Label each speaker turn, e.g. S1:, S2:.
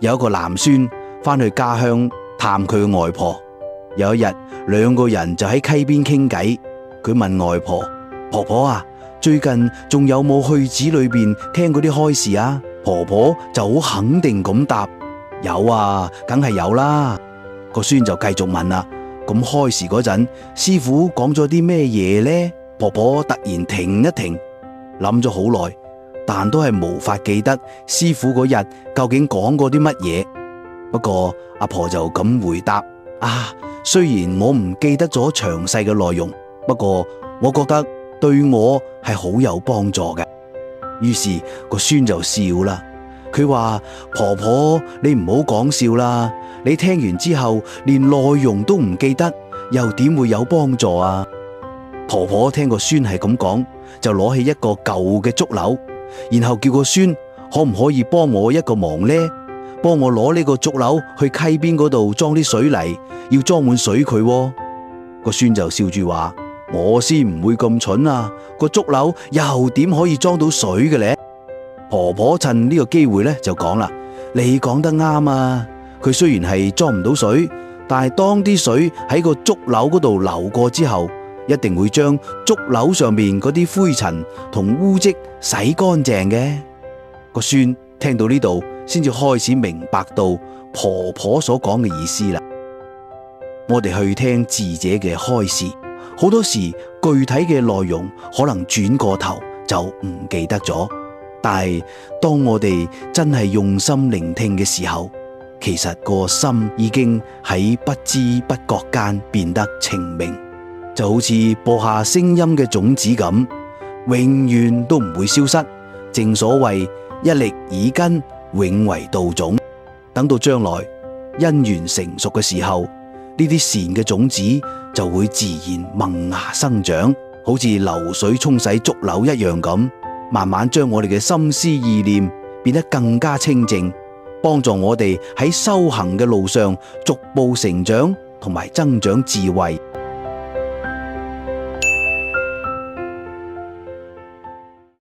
S1: 有一個男孫返去家鄉探佢嘅外婆。有一日，兩個人就喺溪邊傾偈。佢問外婆：婆婆啊，最近仲有冇去寺裏邊聽嗰啲開示啊？婆婆就好肯定咁答：有啊，梗係有啦。個孫就繼續問啦：咁開示嗰陣，師父講咗啲咩嘢呢？婆婆突然停一停，諗咗好耐，但都係無法記得師父嗰日究竟講過啲乜嘢。不過阿婆就咁回答：雖然我唔記得咗詳細嘅內容，不過我覺得對我係好有幫助嘅。於是個孫就笑啦，佢話：婆婆，你唔好講笑啦，你聽完之後連內容都唔記得，又點會有幫助啊？婆婆聽個孫係咁講，就攞起一個舊嘅竹簍，然後叫個孫可唔可以幫我一個忙呢？幫我攞呢個竹簍去溪邊嗰度裝啲水泥，要裝滿水佢喎。個孫就笑住話：我先唔會咁蠢啊，個竹簍又點可以裝到水嘅呢？婆婆趁呢個機會就講啦：你講得啱啊，佢雖然係裝唔到水，但係當啲水喺個竹簍嗰度流過之後，一定會將竹簍上面嗰啲灰塵同污漬洗乾淨嘅。個孫聽到呢度，先至開始明白到婆婆所講嘅意思啦。我哋去聽智者嘅開示，好多時具體嘅內容可能轉過頭就唔記得咗，但係當我哋真係用心聆聽嘅時候，其實個心已經喺不知不覺間變得澄明，就好似播下聲音嘅種子咁，永遠都唔會消失。正所謂一力耳根，永為道種。等到將來因緣成熟嘅時候，呢啲善嘅種子就會自然萌芽生長，好似流水沖洗竹簍一樣咁，慢慢將我哋嘅心思意念變得更加清淨，幫助我哋喺修行嘅路上逐步成長同埋增長智慧。